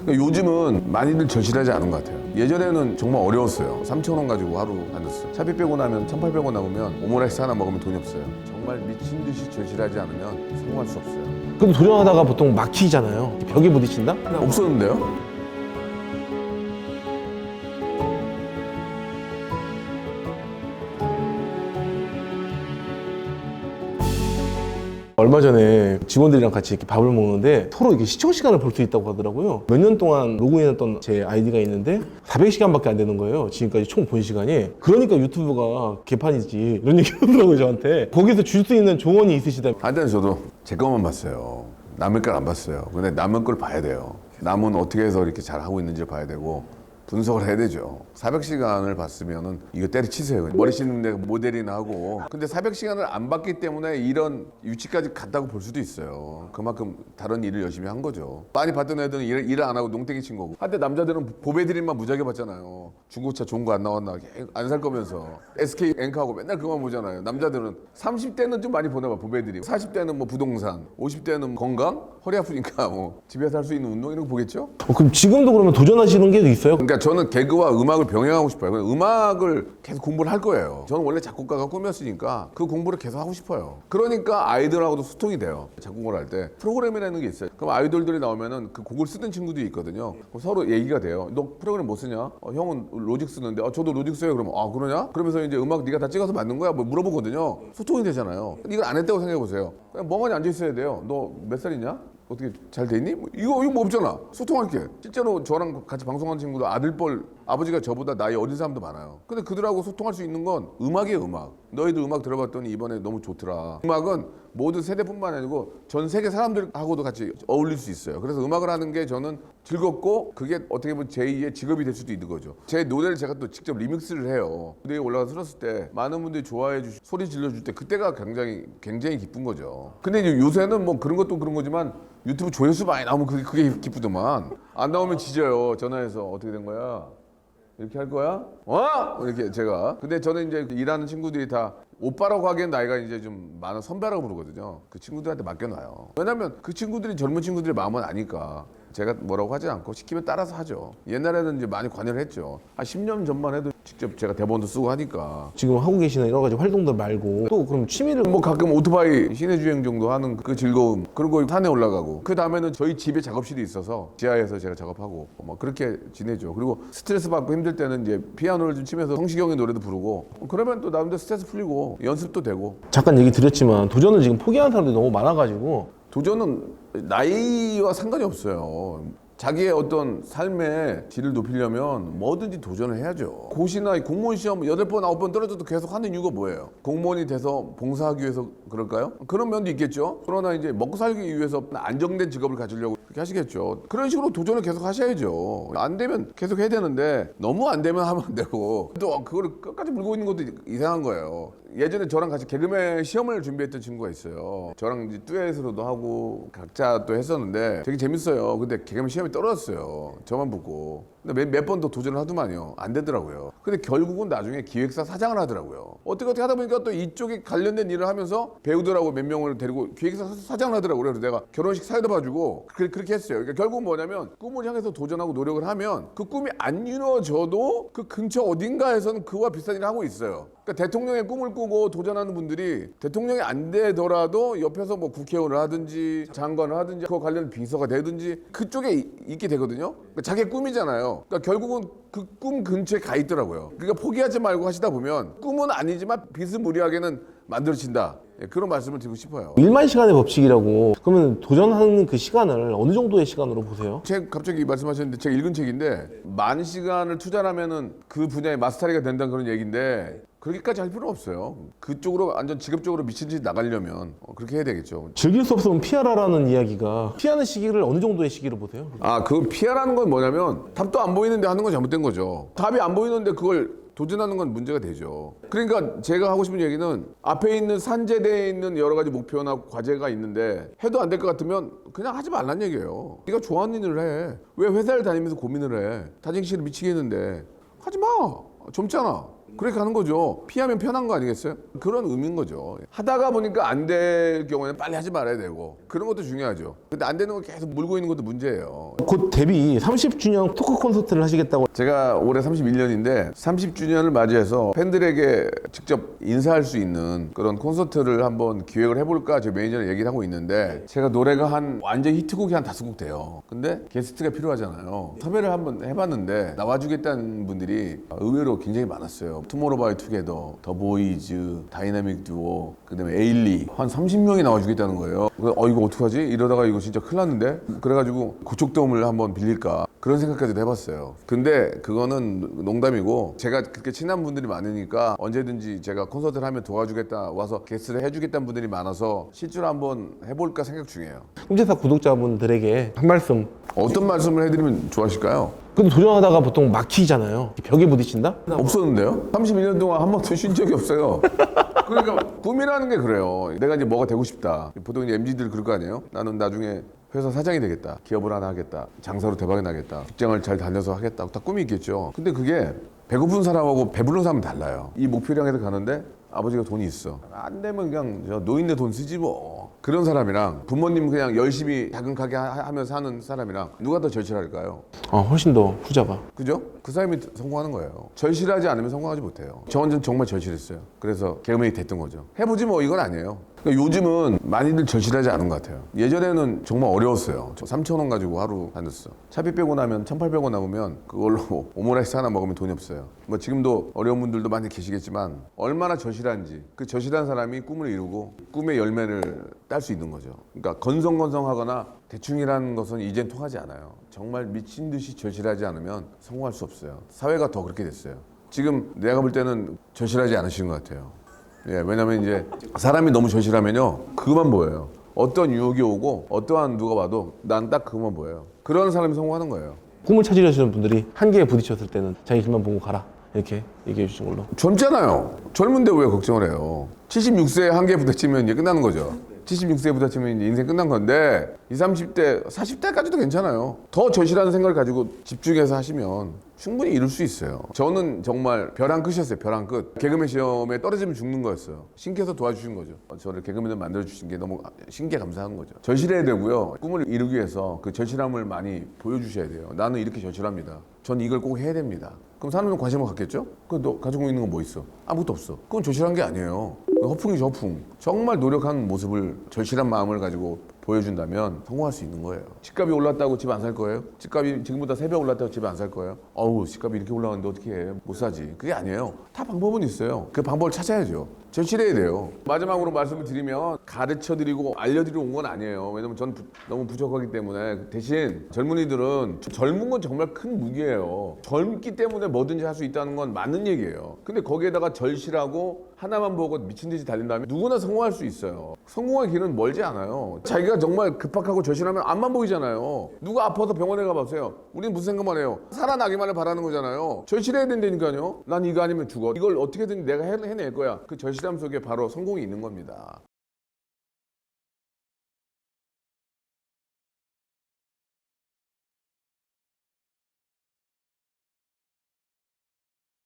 그러니까 요즘은 많이들 절실하지 않은 것 같아요. 예전에는 정말 어려웠어요. 3,000원 가지고 하루 안 됐어요. 차비 빼고 나면 1,800원 남으면 오므라이스 하나 먹으면 돈이 없어요. 정말 미친 듯이 절실하지 않으면 성공할 수 없어요. 그럼 도전하다가 보통 막히잖아요. 벽에 부딪힌다? 없었는데요? 얼마 전에 직원들이랑 같이 이렇게 밥을 먹는데 서로 이렇게 시청 시간을 볼 수 있다고 하더라고요. 몇 년 동안 로그인했던 제 아이디가 있는데 400시간밖에 안 되는 거예요. 지금까지 총 본 시간이. 그러니까 유튜브가 개판이지. 이런 얘기 하더라고요, 저한테. 거기서 줄 수 있는 조언이 있으시다면. 한때는 저도 제 것만 봤어요. 남의 걸 안 봤어요. 근데 남의 걸 봐야 돼요. 남은 어떻게 해서 이렇게 잘 하고 있는지를 봐야 되고 분석을 해야 되죠. 400시간을 봤으면은 이거 때려치세요. 머리 씻는데 모델이나 하고. 근데 400시간을 안 봤기 때문에 이런 위치까지 갔다고 볼 수도 있어요. 그만큼 다른 일을 열심히 한 거죠. 많이 봤던 애들은 일을 안 하고 농땡이 친 거고. 한때 남자들은 보배드림만 무지하게 봤잖아요. 중고차 좋은 거 안 나왔나 안 살 거면서 SK 앵커하고 맨날 그만 보잖아요. 남자들은 30대는 좀 많이 보나 봐, 보배드림. 40대는 뭐 부동산, 50대는 건강, 허리 아프니까 뭐 집에서 할 수 있는 운동 이런 거 보겠죠? 그럼 지금도 그러면 도전하시는 게 있어요? 그러니까 저는 개그와 음악을 병행하고 싶어요. 음악을 계속 공부를 할 거예요. 저는 원래 작곡가가 꿈이었으니까 그 공부를 계속 하고 싶어요. 그러니까 아이들하고도 소통이 돼요. 작곡을 할 때 프로그램이라는 게 있어요. 그럼 아이돌들이 나오면은 그 곡을 쓰는 친구들이 있거든요. 그럼 서로 얘기가 돼요. 너 프로그램 뭐 쓰냐? 형은 로직 쓰는데 저도 로직 써요. 그러면 그러냐? 그러면서 이제 음악 네가 다 찍어서 만든 거야? 뭐 물어보거든요. 소통이 되잖아요. 이걸 안 했다고 생각해 보세요. 그냥 멍하니 앉아 있어야 돼요. 너 몇 살이냐? 어떻게 잘 돼 있니? 이거 뭐 없잖아. 소통할게. 실제로 저랑 같이 방송하는 친구도 아들뻘 아버지가 저보다 나이 어린 사람도 많아요. 근데 그들하고 소통할 수 있는 건 음악이에요, 음악. 너희들 음악 들어봤더니 이번에 너무 좋더라. 음악은 모든 세대뿐만 아니고 전 세계 사람들하고도 같이 어울릴 수 있어요. 그래서 음악을 하는 게 저는 즐겁고 그게 어떻게 보면 제2의 직업이 될 수도 있는 거죠. 제 노래를 제가 또 직접 리믹스를 해요. 무대에 올라가서 들었을 때 많은 분들이 좋아해 주시고 소리 질러줄 때 그때가 굉장히 기쁜 거죠. 근데 이제 요새는 뭐 그런 것도 그런 거지만 유튜브 조회수 많이 나오면 그게 기쁘더만. 안 나오면 지져요. 전화해서 어떻게 된 거야? 이렇게 할 거야? 이렇게 제가. 근데 저는 이제 일하는 친구들이 다 오빠라고 하기엔 나이가 이제 좀 많은 선배라고 부르거든요. 그 친구들한테 맡겨놔요. 왜냐면 그 친구들이 젊은 친구들의 마음은 아니까. 제가 뭐라고 하지 않고 시키면 따라서 하죠. 옛날에는 이제 많이 관여를 했죠. 한 10년 전만 해도 직접 제가 대본도 쓰고 하니까. 지금 하고 계시는 여러 가지 활동들 말고 또 그럼 취미를 뭐 가끔 오토바이 시내 주행 정도 하는 그 즐거움, 그리고 산에 올라가고 그 다음에는 저희 집에 작업실이 있어서 지하에서 제가 작업하고 뭐 그렇게 지내죠. 그리고 스트레스 받고 힘들 때는 이제 피아노를 좀 치면서 성시경의 노래도 부르고 그러면 또 나름대로 스트레스 풀리고 연습도 되고. 잠깐 얘기 드렸지만 도전을 지금 포기하는 사람들이 너무 많아가지고. 도전은 나이와 상관이 없어요. 자기의 어떤 삶의 질을 높이려면 뭐든지 도전을 해야죠. 고시나 공무원 시험 8번, 9번 떨어져도 계속 하는 이유가 뭐예요? 공무원이 돼서 봉사하기 위해서 그럴까요? 그런 면도 있겠죠. 그러나 이제 먹고 살기 위해서 안정된 직업을 가지려고 그렇게 하시겠죠. 그런 식으로 도전을 계속 하셔야죠. 안 되면 계속 해야 되는데 너무 안 되면 하면 안 되고 또 그걸 끝까지 물고 있는 것도 이상한 거예요. 예전에 저랑 같이 개그맨 시험을 준비했던 친구가 있어요. 저랑 이제 듀엣으로도 하고 각자 또 했었는데 되게 재밌어요. 근데 개그맨 시험이 떨어졌어요. 저만 붙고. 근데 몇 번 더 도전을 하더만요. 안 되더라고요. 근데 결국은 나중에 기획사 사장을 하더라고요. 어떻게 하다 보니까 또 이쪽에 관련된 일을 하면서 배우들하고 몇 명을 데리고 기획사 사장을 하더라고요. 그래서 내가 결혼식 사회도 봐주고 그렇게 했어요. 그러니까 결국은 뭐냐면 꿈을 향해서 도전하고 노력을 하면 그 꿈이 안 이루어져도 그 근처 어딘가에서는 그와 비슷한 일을 하고 있어요. 그러니까 대통령의 꿈을 꾸고 도전하는 분들이 대통령이 안 되더라도 옆에서 뭐 국회의원을 하든지 장관을 하든지 그와 관련 비서가 되든지 그쪽에 있게 되거든요. 그러니까 자기의 꿈이잖아요. 그러니까 결국은 그 꿈 근처에 가 있더라고요. 그러니까 포기하지 말고 하시다 보면 꿈은 아니지만 비스무리하게는 만들어진다. 그런 말씀을 드리고 싶어요. 1만 시간의 법칙이라고. 그러면 도전하는 그 시간을 어느 정도의 시간으로 보세요? 책 갑자기 말씀하셨는데 제가 읽은 책인데 10,000시간을 투자하면은 그 분야의 마스터리가 된다는 그런 얘기인데 그렇게까지 할 필요는 없어요. 그쪽으로 완전 직업적으로 미친 듯이 나가려면 그렇게 해야 되겠죠. 즐길 수 없으면 피하라라는 이야기가 피하는 시기를 어느 정도의 시기로 보세요? 그 피하라는 건 뭐냐면 답도 안 보이는데 하는 건 잘못된 거죠. 답이 안 보이는데 그걸 도전하는 건 문제가 되죠. 그러니까 제가 하고 싶은 얘기는 앞에 있는 산재대에 있는 여러 가지 목표나 과제가 있는데 해도 안 될 것 같으면 그냥 하지 말란 얘기예요. 네가 좋아하는 일을 해. 왜 회사를 다니면서 고민을 해? 다정시를 미치겠는데 하지 마. 젊잖아. 그렇게 가는 거죠. 피하면 편한 거 아니겠어요? 그런 의미인 거죠. 하다가 보니까 안 될 경우에는 빨리 하지 말아야 되고 그런 것도 중요하죠. 근데 안 되는 거 계속 물고 있는 것도 문제예요. 곧 데뷔 30주년 토크 콘서트를 하시겠다고. 제가 올해 31년인데 30주년을 맞이해서 팬들에게 직접 인사할 수 있는 그런 콘서트를 한번 기획을 해볼까 제 매니저랑 얘기를 하고 있는데 제가 노래가 한 완전 히트곡이 한 5곡 돼요. 근데 게스트가 필요하잖아요. 섭외를 한번 해봤는데 나와주겠다는 분들이 의외로 굉장히 많았어요. 투모로우바이투게더, 더보이즈, 다이나믹 듀오, 그다음에 에일리 한 30명이 나와주겠다는 거예요. 그래서 이거 어떡하지? 이러다가 이거 진짜 큰일 났는데? 그래가지고 고척돔을 한번 빌릴까 그런 생각까지도 해봤어요. 근데 그거는 농담이고 제가 그렇게 친한 분들이 많으니까 언제든지 제가 콘서트를 하면 도와주겠다 와서 게스트를 해주겠다는 분들이 많아서 실제로 한번 해볼까 생각 중이에요. 홈제사 구독자분들에게 한 말씀. 어떤 말씀을 해드리면 좋아하실까요? 근데 도전하다가 보통 막히잖아요. 벽에 부딪힌다? 없었는데요? 31년 동안 한 번도 쉰 적이 없어요. 그러니까 꿈이라는 게 그래요. 내가 이제 뭐가 되고 싶다. 보통 이제 MZ들 그럴 거 아니에요? 나는 나중에 회사 사장이 되겠다. 기업을 하나 하겠다. 장사로 대박이 나겠다. 직장을 잘 다녀서 하겠다. 다 꿈이 있겠죠. 근데 그게 배고픈 사람하고 배부른 사람은 달라요. 이 목표를 향해서 가는데 아버지가 돈이 있어. 안 되면 그냥 저 노인네 돈 쓰지 뭐. 그런 사람이랑 부모님 그냥 열심히 자근하게 하면서 사는 사람이랑 누가 더 절실할까요? 훨씬 더 후자가. 그죠? 그 사람이 성공하는 거예요. 절실하지 않으면 성공하지 못해요. 저 혼자는 정말 절실했어요. 그래서 개그맨이 됐던 거죠. 해보지 뭐 이건 아니에요. 그러니까 요즘은 많이들 절실하지 않은 것 같아요. 예전에는 정말 어려웠어요. 저 3,000원 가지고 하루 다녔어. 차비 빼고 나면 1,800원 남으면 그걸로 오므라이스 하나 먹으면 돈이 없어요. 뭐 지금도 어려운 분들도 많이 계시겠지만 얼마나 절실한지 그 절실한 사람이 꿈을 이루고 꿈의 열매를 딸 수 있는 거죠. 그러니까 건성건성하거나 대충이라는 것은 이젠 통하지 않아요. 정말 미친 듯이 절실하지 않으면 성공할 수 없어요. 사회가 더 그렇게 됐어요. 지금 내가 볼 때는 절실하지 않으시는 것 같아요. 예, 왜냐면 이제 사람이 너무 절실하면요 그것만 보여요. 어떤 유혹이 오고 어떠한 누가 와도 난 딱 그것만 보여요. 그런 사람이 성공하는 거예요. 꿈을 찾으려시는 분들이 한계에 부딪혔을 때는 자기 길만 보고 가라. 이렇게 얘기해 주신 걸로. 젊잖아요. 젊은데 왜 걱정을 해요? 76세에 한계에 부딪히면 이제 끝나는 거죠. 76세에 부딪히면 이제 인생 끝난 건데 20, 30대, 40대까지도 괜찮아요. 더 절실한 생각을 가지고 집중해서 하시면 충분히 이룰 수 있어요. 저는 정말 별 한 끝이었어요. 별 한 끝. 개그맨 시험에 떨어지면 죽는 거였어요. 신께서 도와주신 거죠. 저를 개그맨을 만들어주신 게 너무 신께 감사한 거죠. 절실해야 되고요. 꿈을 이루기 위해서 그 절실함을 많이 보여주셔야 돼요. 나는 이렇게 절실합니다. 전 이걸 꼭 해야 됩니다. 그럼 사람은 관심을 갖겠죠? 그럼 너 가지고 있는 건 뭐 있어? 아무것도 없어. 그건 절실한 게 아니에요. 허풍이죠, 허풍. 정말 노력하는 모습을, 절실한 마음을 가지고 보여준다면 성공할 수 있는 거예요. 집값이 올랐다고 집 안 살 거예요? 집값이 지금보다 3배 올랐다고 집 안 살 거예요? 어우, 집값이 이렇게 올라갔는데 어떻게 해? 못 사지. 그게 아니에요. 다 방법은 있어요. 그 방법을 찾아야죠. 절실해야 돼요. 마지막으로 말씀을 드리면 가르쳐드리고 알려드리러 온 건 아니에요. 왜냐면 전 너무 부족하기 때문에. 대신 젊은이들은 젊은 건 정말 큰 무기예요. 젊기 때문에 뭐든지 할 수 있다는 건 맞는 얘기예요. 근데 거기에다가 절실하고 하나만 보고 미친 듯이 달린다면 누구나 성공할 수 있어요. 성공의 길은 멀지 않아요. 자기가 정말 급박하고 절실하면 앞만 보이잖아요. 누가 아파서 병원에 가보세요. 우리는 무슨 생각만 해요? 살아나기만을 바라는 거잖아요. 절실해야 된다니까요. 난 이거 아니면 죽어. 이걸 어떻게든 내가 해낼 거야. 그 절실함 속에 바로 성공이 있는 겁니다.